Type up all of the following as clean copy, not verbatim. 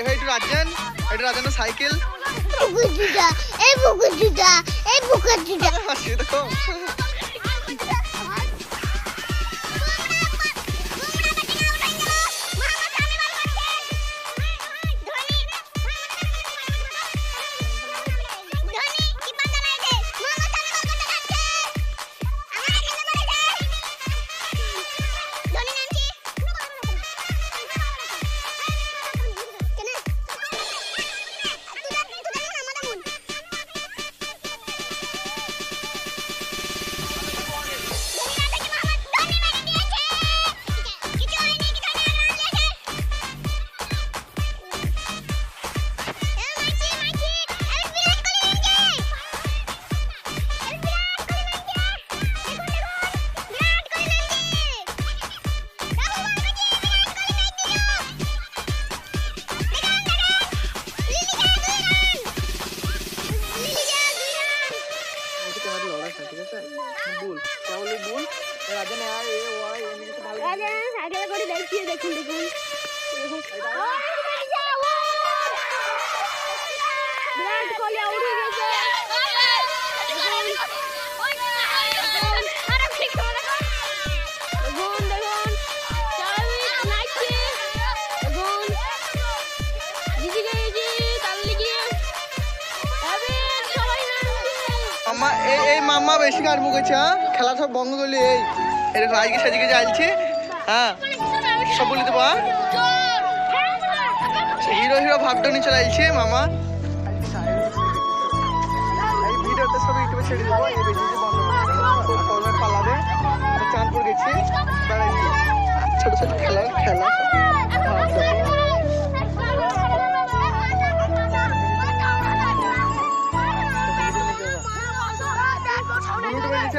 এইটো রাজন সাইকেল মামা বেশি কার মুখেছে খেলা সব বন্ধ করলি এই রাজকে সাজিকে যাইছে হ্যাঁ সব বলে দেবো হিরো হিরো ভাবটা নিয়ে চলে আসছে মামা এই ভিডিওটা সব ইউটিউবে ছেড়ে দেবো এই ভিডিওটি বন্ধ করে পালাবে চাঁদপুর গেছি ছোট ছোট খেলা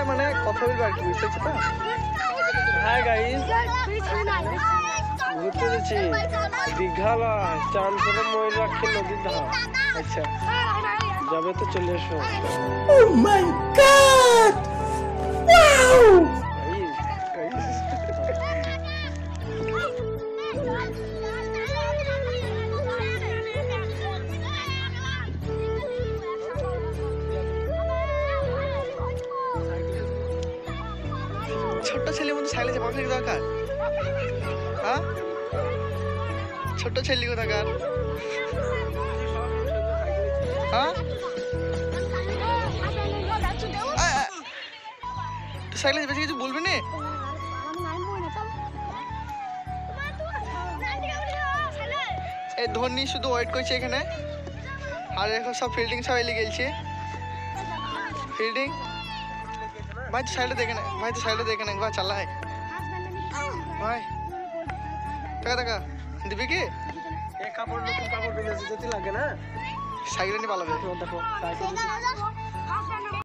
মানে কথা বলবো আর কি বুঝতে তো হাই গাইস ঘুরতে যাচ্ছি দীঘা চাঁদপুরে ময়ূরাক্ষী নদীর ধার আচ্ছা যাবে তো চলে এসো ও মাই গড ওয়াও ছোট্ট ছেলের মধ্যে সাইকেলে চাপা ফেলে দরকার হ্যাঁ ছোট্ট ছেলে কোথাকার হ্যাঁ সাইকেলে বেশি কিছু বলবি না এই ধোনি শুধু ওয়েট করছে এখানে আর এখন সব ফিল্ডিং সব এলে গেলছে ফিল্ডিং भाई तो साइड देखना भाई तो साइड देखना एक बार चला है भाई टका दिबी की एक कापड़ नতুন कापड़ বিলে যেতে লাগে না সাইকেল নিয়ে পালাবে দেখো সাইকেল